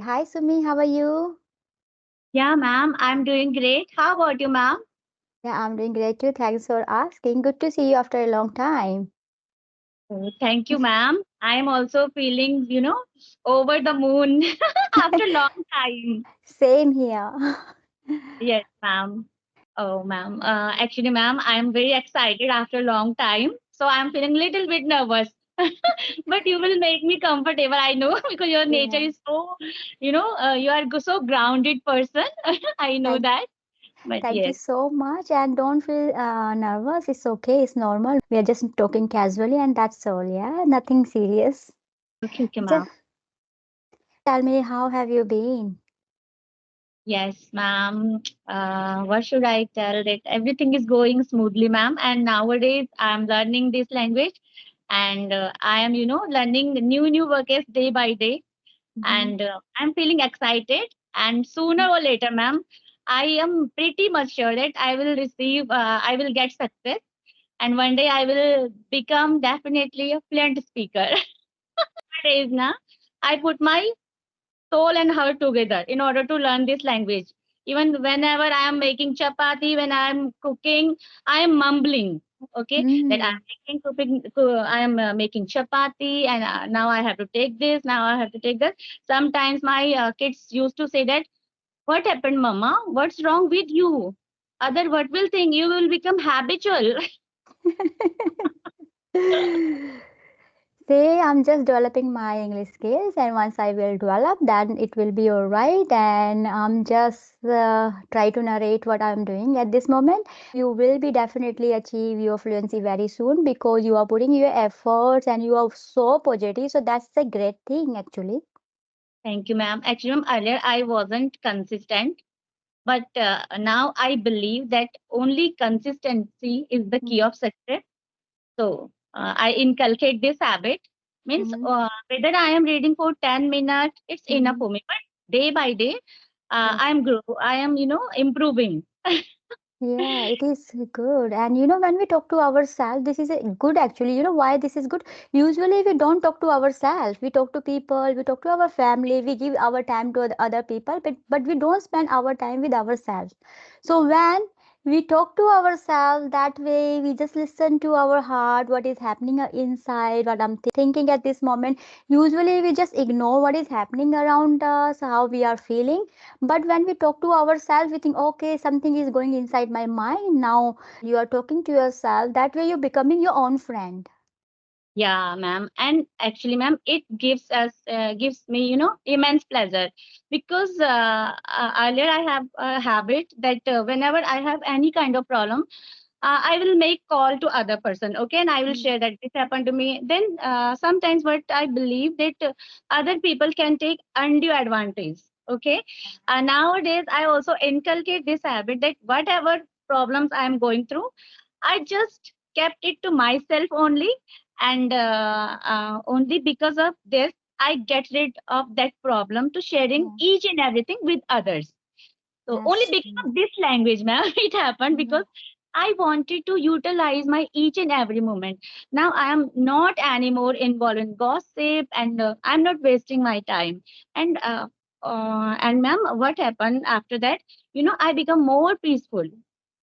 Hi, Sumi. How are you? Yeah, ma'am, I'm doing great. How about you, ma'am? Yeah, I'm doing great too. Thanks for asking. Good to see you after a long time. Oh, thank you, ma'am. I am also feeling, over the moon after long time. Same here. Yes, ma'am. Oh, ma'am. Actually, ma'am, I am very excited after long time. So I'm feeling little bit nervous. But you will make me comfortable, I know, because your nature Yeah. is so, you are so grounded person. I know Thank, that. But thank you yes, so much. And don't feel nervous. It's okay. It's normal. We are just talking casually, and that's all. Yeah, nothing serious. okay, ma'am. Just tell me, how have you been? Yes, ma'am. What should I tell that everything is going smoothly, ma'am. And nowadays I'm learning this language, and I am, learning new words day by day, Mhm. and I'm feeling excited. And sooner or later, ma'am, I am pretty much sure that I will get success, and one day I will become definitely a fluent speaker. Nowadays, now I put my soul and heart together in order to learn this language. Even whenever I am making chapati, when I am cooking, I am mumbling. Okay, that Mm. I am making chapati, and now I have to take this. Now I have to take that. Sometimes my kids used to say that, "What happened, Mama? What's wrong with you? Other what will think you will become habitual." Say, I'm just developing my English skills, and once I will develop, then it will be all right. And I'm just try to narrate what I'm doing at this moment. You will be definitely achieve your fluency very soon because you are putting your efforts and you are so positive. So that's a great thing, actually. Thank you, ma'am. Actually, ma'am, earlier I wasn't consistent. But now I believe that only consistency is the key of success. So I inculcate this habit. Means Mm-hmm. whether I am reading for 10 minutes, it's enough Mm-hmm. for me. But day by day, Yes. I am, improving. Yeah, it is good. And when we talk to ourselves, this is a good actually. You know why this is good? Usually we don't talk to ourselves. We talk to people, we talk to our family, we give our time to other people, but we don't spend our time with ourselves. So when we talk to ourselves that way, we just listen to our heart, what is happening inside, what I'm thinking at this moment. Usually we just ignore what is happening around us, how we are feeling, but when we talk to ourselves, we think, okay, something is going inside my mind. Now you are talking to yourself. That way, you're becoming your own friend. Yeah, ma'am. And actually, ma'am, it gives me, immense pleasure because earlier I have a habit that whenever I have any kind of problem, I will make call to other person, okay, and I will Mm. share that this happened to me. Then sometimes what I believe that other people can take undue advantage, okay. Nowadays, I also inculcate this habit that whatever problems I am going through, I just kept it to myself only, and only because of this, I get rid of that problem to sharing Yeah, each and everything with others. So only that's because true. of this language, ma'am, it happened Yeah. because I wanted to utilize my each and every moment. Now I am not anymore involved in gossip, and I'm not wasting my time. And ma'am, what happened after that? I become more peaceful.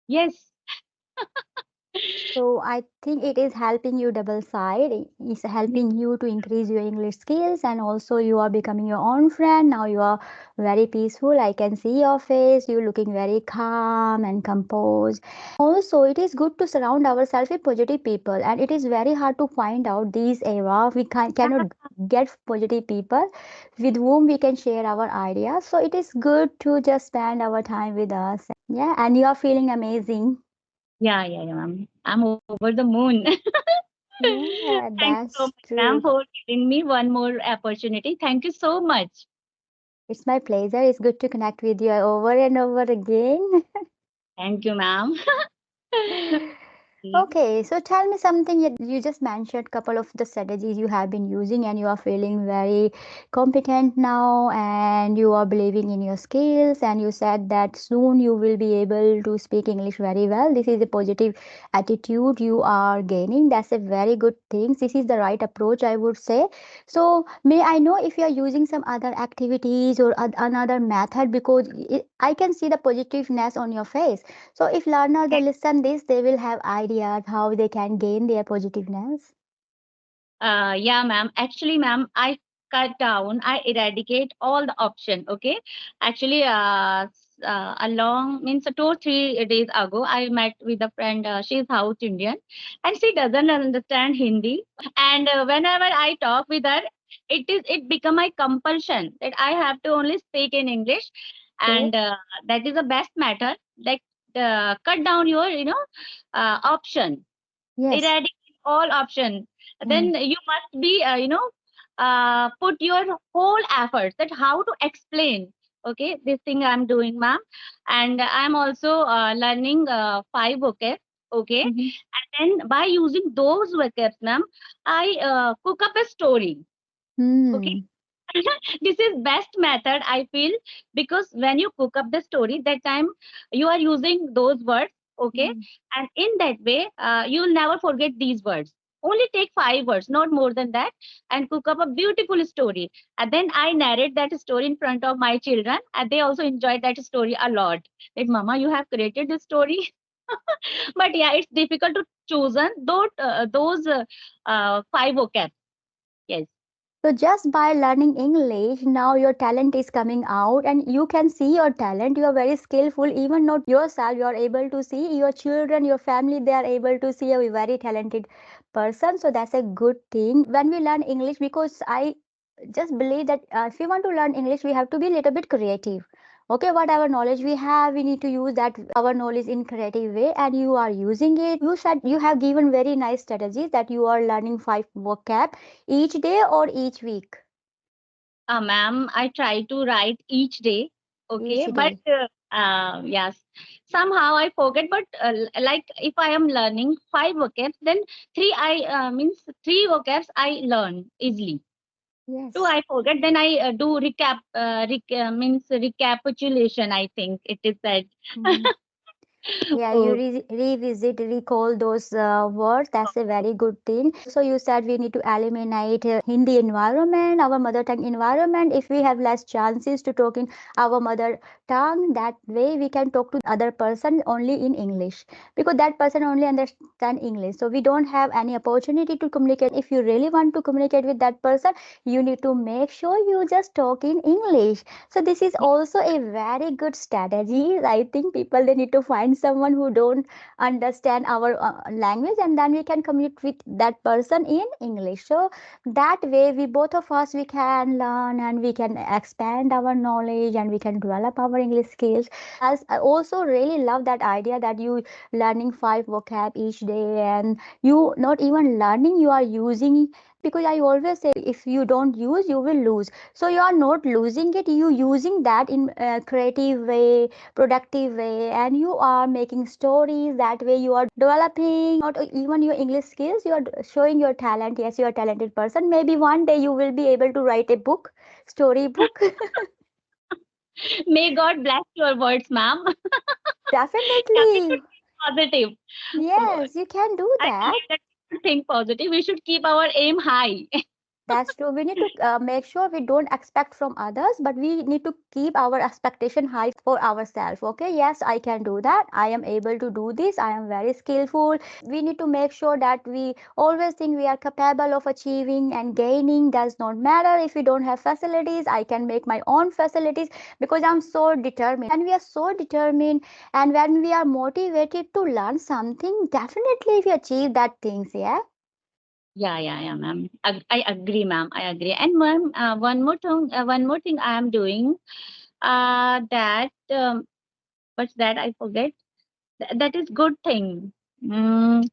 Yes. So I think it is helping you double side. It's helping you to increase your English skills, and also you are becoming your own friend. Now you are very peaceful. I can see your face. You're looking very calm and composed. Also, it is good to surround ourselves with positive people, and it is very hard to find out these era. We cannot get positive people with whom we can share our ideas. So it is good to just spend our time with us. Yeah, and you are feeling amazing. Yeah, ma'am. I'm over the moon. Yeah, Thanks so that's much, ma'am, true. for giving me one more opportunity. Thank you so much. It's my pleasure. It's good to connect with you over and over again. Thank you, ma'am. Okay, so tell me something. You just mentioned couple of the strategies you have been using, and you are feeling very competent now, and you are believing in your skills, and you said that soon you will be able to speak English very well. This is a positive attitude you are gaining. That's a very good thing. This is the right approach, I would say. So, may I know if you are using some other activities or another method, because I can see the positiveness on your face. So if learner they listen this, they will have ideas how they can gain their positiveness. Yeah, ma'am. Actually, ma'am, I cut down, I eradicate all the option. Okay. Actually, along means 2 3 days ago, I met with a friend. She's South Indian, and she doesn't understand Hindi. And whenever I talk with her, it become my compulsion that I have to only speak in English, Okay. and that is the best matter. Like cut down your option, Yes. eradicate all options, Mm. then you must be put your whole efforts that how to explain, okay, this thing I'm doing, ma'am. And I'm also learning 5 vocab, okay. Mm-hmm. And then by using those vocabs, ma'am, I cook up a story, okay. Hmm. This is best method I feel, because when you cook up the story, that time you are using those words, okay. Mm. And in that way, you'll never forget these words. Only take 5 words, not more than that, and cook up a beautiful story. And then I narrate that story in front of my children, and they also enjoy that story a lot. Like, mama, you have created this story. But yeah, it's difficult to choose those 5 vocab. Yes. So just by learning English, now your talent is coming out and you can see your talent. You are very skillful, even not yourself. You are able to see your children, your family, they are able to see a very talented person. So that's a good thing. When we learn English, because I just believe that if we want to learn English, we have to be a little bit creative. Okay, whatever knowledge we have, we need to use that our knowledge in creative way, and you are using it. You said you have given very nice strategies that you are learning 5 vocab each day or each week. Ma'am, I try to write each day. Each Okay, but day. yes, somehow I forget. But like if I am learning 5 vocabs, then means 3 vocabs I learn easily. Two Yes. I forget. Then I do means recapitulation. I think it is said. Mhm. Yeah, you Oh, revisit, recall those words. That's a very good thing. Also, you said we need to eliminate Hindi environment, our mother tongue environment. If we have less chances to talk in our mother tongue, that way we can talk to other person only in English, because that person only understand English. So we don't have any opportunity to communicate. If you really want to communicate with that person, you need to make sure you just talk in English. So this is also a very good strategy. I think people they need to find someone who don't understand our language, and then we can communicate with that person in English. So that way we both of us we can learn and we can expand our knowledge and we can develop our English skills. As I also really love that idea that you learning 5 vocab each day, and you not even learning, you are using, because I always say if you don't use you will lose. So you are not losing it, you using that in a creative way, productive way, and you are making stories. That way you are developing not even your English skills, you are showing your talent. Yes, you are a talented person. Maybe one day you will be able to write a book, story book. may God bless your words, ma'am. Yeah, we Definitely. should think positive. Oh, Yes, you can do I that. believe that we should think positive. We should keep our aim high. That's true. We need to make sure we don't expect from others, but we need to keep our expectation high for ourselves. Okay, yes, I can do that. I am able to do this. I am very skillful. We need to make sure that we always think we are capable of achieving and gaining. Does not matter if we don't have facilities. I can make my own facilities because I'm so determined. When we are so determined and when we are motivated to learn something, definitely we achieve that things. Yeah. Yeah, ma'am. I agree, ma'am. I agree. And ma'am, one more thing I am doing. That what's that? I forget. That is good thing. Mm,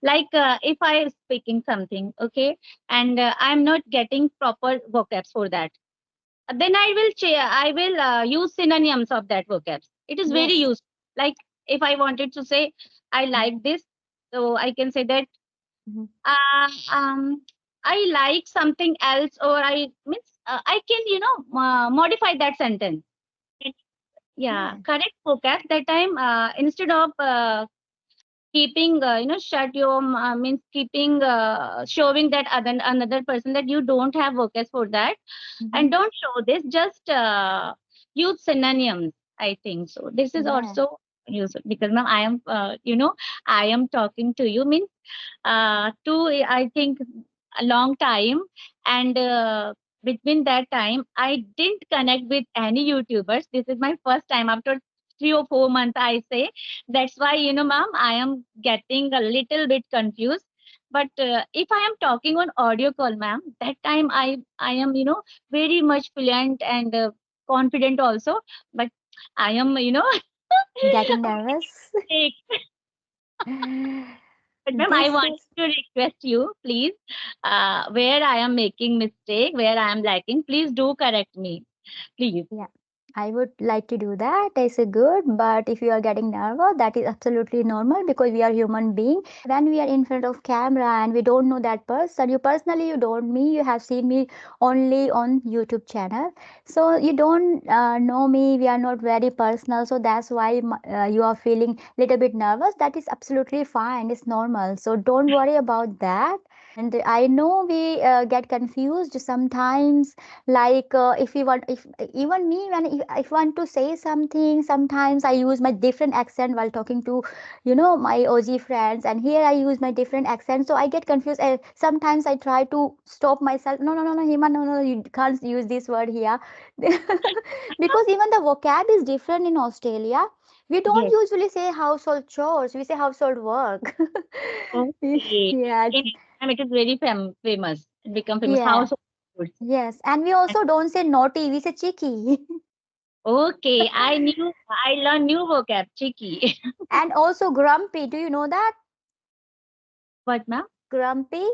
like if I speaking something, okay, and I'm not getting proper vocabs for that, then I will use synonyms of that vocabs. It is very Yes. useful. Like if I wanted to say I like this, So I can say that Mhm. uh, um, I like something else, or I means I can modify that sentence. It- Yeah, Yeah, correct vocab that time. Instead of keeping shut your means keeping showing that other another person that you don't have vocab for that, hmm, and don't show this, just use synonyms. I think so this is yeah, also useful, because now I am I am talking to you, means to I think a long time, and between that time I didn't connect with any YouTubers. This is my first time after 3 or 4 months, I say. That's why, ma'am, I am getting a little bit confused. But if I am talking on audio call, ma'am, that time I am very much fluent and confident also. But I am getting nervous. But ma'am, I This want is, to request you, please, where I am making mistake, where I am lacking, please do correct me, please. yeah, I would like to do that. It's a good, but if you are getting nervous, that is absolutely normal because we are human being. When we are in front of camera and we don't know that person, you personally you don't me, you have seen me only on YouTube channel. So you don't know me. We are not very personal. So that's why you are feeling little bit nervous. That is absolutely fine. It's normal. So don't worry about that. And I know we get confused sometimes, like if you want, if even me, when if I want to say something, sometimes I use my different accent while talking to my OG friends, and here I use my different accent, so I get confused. Sometimes I try to stop myself. No, no, no, no, Hima, no, no, you can't use this word here. Because even the vocab is different in Australia. We don't Yes. usually say household chores, we say household work. Okay. Yeah. In Vietnam, it is very famous. It become famous. Yeah, House of foods. yes, and we also don't say naughty, we say cheeky. Okay, I learned new vocab, cheeky. And also grumpy. Do you know that? What, ma'am? Grumpy?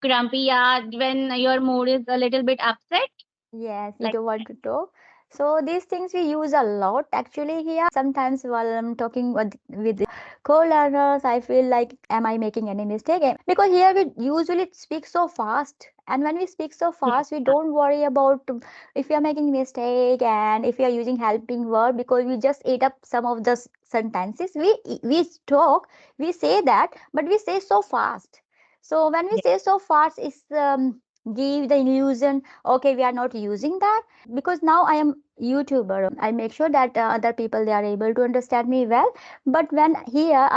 Grumpy, yeah, when your mood is a little bit upset, Yes, you like don't want to talk. So these things we use a lot actually here. Sometimes while I'm talking with co-learners, I feel like, am I making any mistake? Because here we usually speak so fast. And when we speak so yes, fast, we don't worry about if we are making mistake and if we are using helping word, because we just eat up some of the sentences. We talk, we say that, but we say so fast. So when we yes, say so fast, it's give the illusion, okay, we are not using that. Because now I am YouTuber, I make sure that other people they are able to understand me well. But when here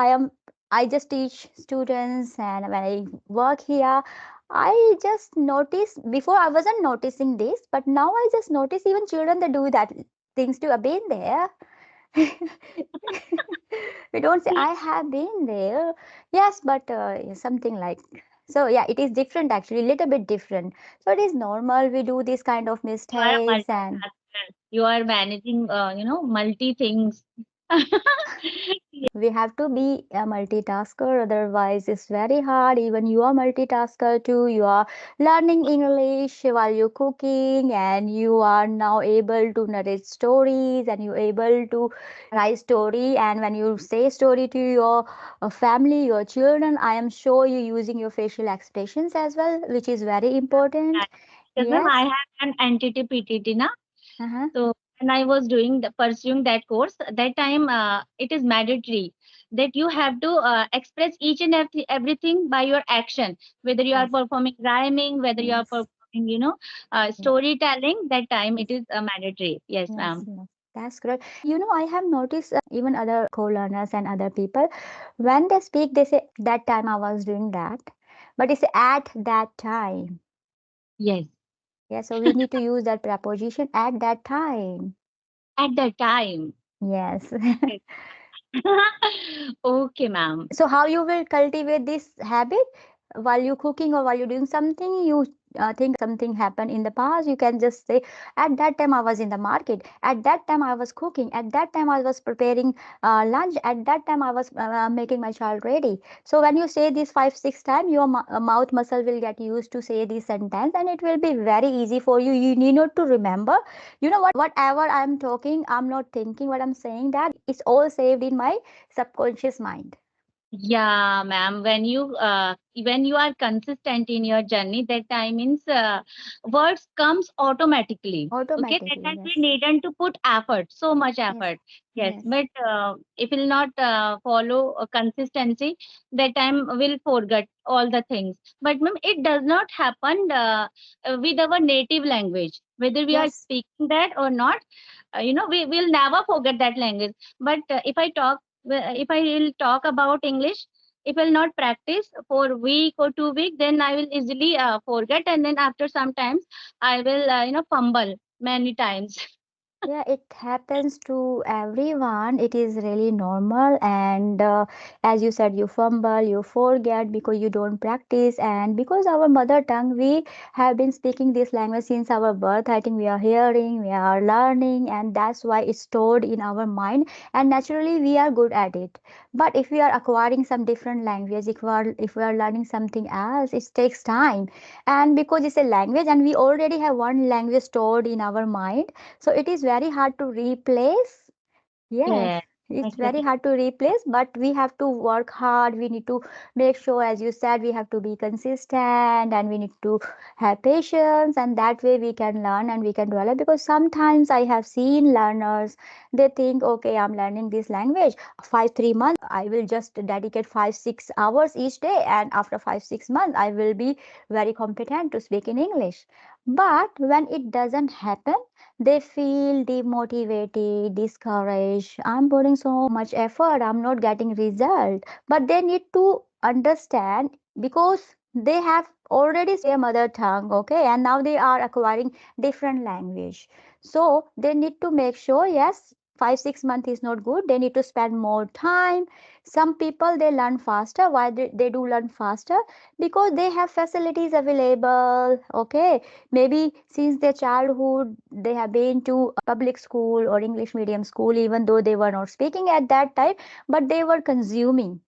I just teach students, and when I work here, I just notice, before I wasn't noticing this, but now I just notice even children they do that things to have been there. We don't say I have been there. Yes, but something like, so yeah, it is different actually, little bit different. So it is normal we do this kind of you are a mistakes. And multitasker. You are managing, multi things. we have to be a multitasker, otherwise it's very hard. Even you are multitasker too. You are learning English while you're cooking, and you are now able to narrate stories, and you're able to write story. And when you say story to your family, your children, I am sure you're using your facial expressions as well, which is very important. Because ma'am, I Yes. have an entity PTT na. Uh-huh. So when I was pursuing that course, that time it is mandatory that you have to express each and everything by your action, whether you are Yes. performing rhyming, whether you are Yes. performing, Yes. storytelling. That time it Yes. is mandatory. Yes, Yes, ma'am. yes, that's great. I have noticed even other co-learners and other people, when they speak, they say, that time I was doing that. But it's at that time. Yes, Yeah, so we need to use that preposition at that time. at that time. Yes. Yes. Okay, ma'am. So how you will cultivate this habit while you cooking or while you're doing something, you think something happened in the past, you can just say, at that time I was in the market, at that time I was cooking, at that time I was preparing lunch, at that time I was making my child ready. So when you say this 5 6 times, your mouth muscle will get used to say this sentence, and it will be very easy for you. You need not to remember, whatever I'm talking, I'm not thinking what I'm saying, that it's all saved in my subconscious mind. Yeah, ma'am. When you are consistent in your journey, that time means words comes automatically. Okay, that Automatically, time we yes. needn't to put effort, so much Yes. effort. Yes, Yes. but if will not follow consistency, that time will forget all the things. But ma'am, it does not happen with our native language, whether we are Yes. speaking that or not. We will never forget that language. But if I will talk about English, if I'll not practice for a week or 2 week, then I will easily forget, and then after some times I will fumble many times. Yeah, it happens to everyone. It is really normal. And as you said, you fumble, you forget because you don't practice. And because our mother tongue, we have been speaking this language since our birth. I think we are hearing, we are learning, and that's why it's stored in our mind. And naturally, we are good at it. But if we are acquiring some different language, if we are learning something else, it takes time. And because it's a language, and we already have one language stored in our mind, so it is very hard to replace. Yes, Yeah, it's very exactly. hard to replace, but we have to work hard. We need to make sure, as you said, we have to be consistent and we need to have patience, and that way we can learn and we can develop. Because sometimes I have seen learners, they think, okay, I'm learning this language 3 months, I will just dedicate 5 6 hours each day, and after 5 6 months, I will be very competent to speak in English. But when it doesn't happen, they feel demotivated, discouraged. I'm putting so much effort, I'm not getting result. But they need to understand, because they have already their mother tongue, okay, and now they are acquiring different language. So they need to make sure, yes, 5 6 months is not good. They need to spend more time. Some people they learn faster. Why they do learn faster? Because they have facilities available, okay. Maybe since their childhood, they have been to public school or English medium school, even though they were not speaking at that time, but they were consuming.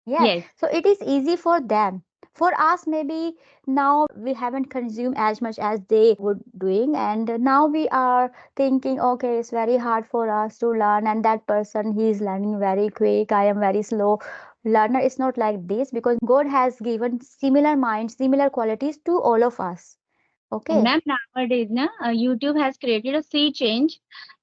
Yes. Yes. So it is easy for them. For us, maybe now we haven't consumed as much as they were doing, and now we are thinking, okay, it's very hard for us to learn, and that person he is learning very quick. I am very slow learner. It's not like this, because God has given similar minds, similar qualities to all of us. And Okay. ma'am, nowadays, YouTube has created a sea change,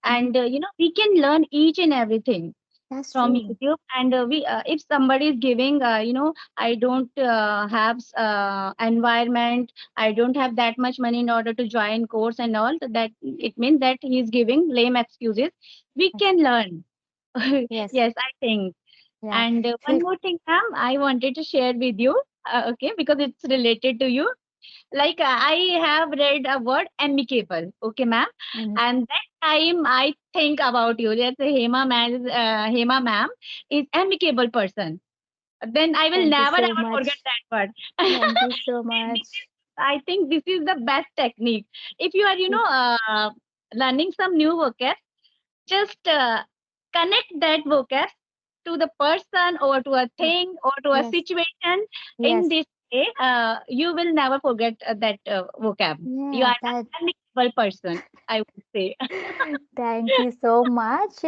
Mhm. and we can learn each and everything That's from true. YouTube. And we if somebody is giving I don't have environment, I don't have that much money in order to join course and all, so that it means that he is giving lame excuses, we Yes. can learn. Yes. Yes, I think. Yeah. And one Feel. more thing, ma'am, I wanted to share with you, okay, because it's related to you. Like I have read a word amicable, okay, ma'am, Mhm. and that time I think about you. Let's say Hema ma'am is amicable person. Then I will Thank you never so ever forget much. that word. Thank you so This is, much. I think this is the best technique. If you are, learning some new vocab, just connect that vocab to the person or to a Yes. thing or to a Yes. situation. In Yes. this way, you will never forget that vocab. You Yeah. are That. an amicable person, I would say. Thank you so much.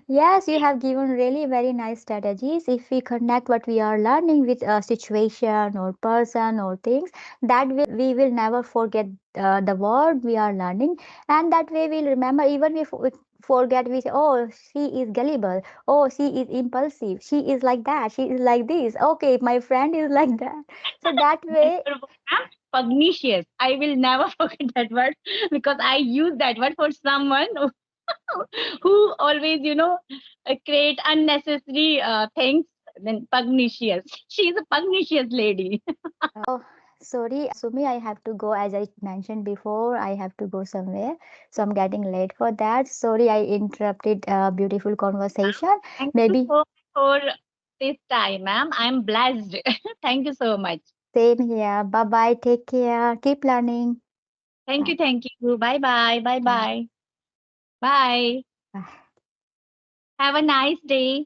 Yes, you have given really very nice strategies. If we connect what we are learning with a situation or person or things, that we will never forget the word we are learning, and that way we'll remember. Even if we forget, we say, "Oh, she is gullible. Oh, she is impulsive. She is like that. She is like this. Okay, my friend is like that." So that One way, more word, ma'am, pugnacious. I will never forget that word because I use that word for someone who always, create unnecessary things. Then pugnacious. She is a pugnacious lady. oh, sorry, Sumi, I have to go. As I mentioned before, I have to go somewhere. So I'm getting late for that. Sorry, I interrupted a beautiful conversation. Thank you Maybe so much for this time, ma'am. I'm blessed. Thank you so much. same here. Bye bye. Take care. Keep learning. Thank you. Bye. Thank you. Bye bye. Bye Bye. bye. Bye. Bye. Have a nice day.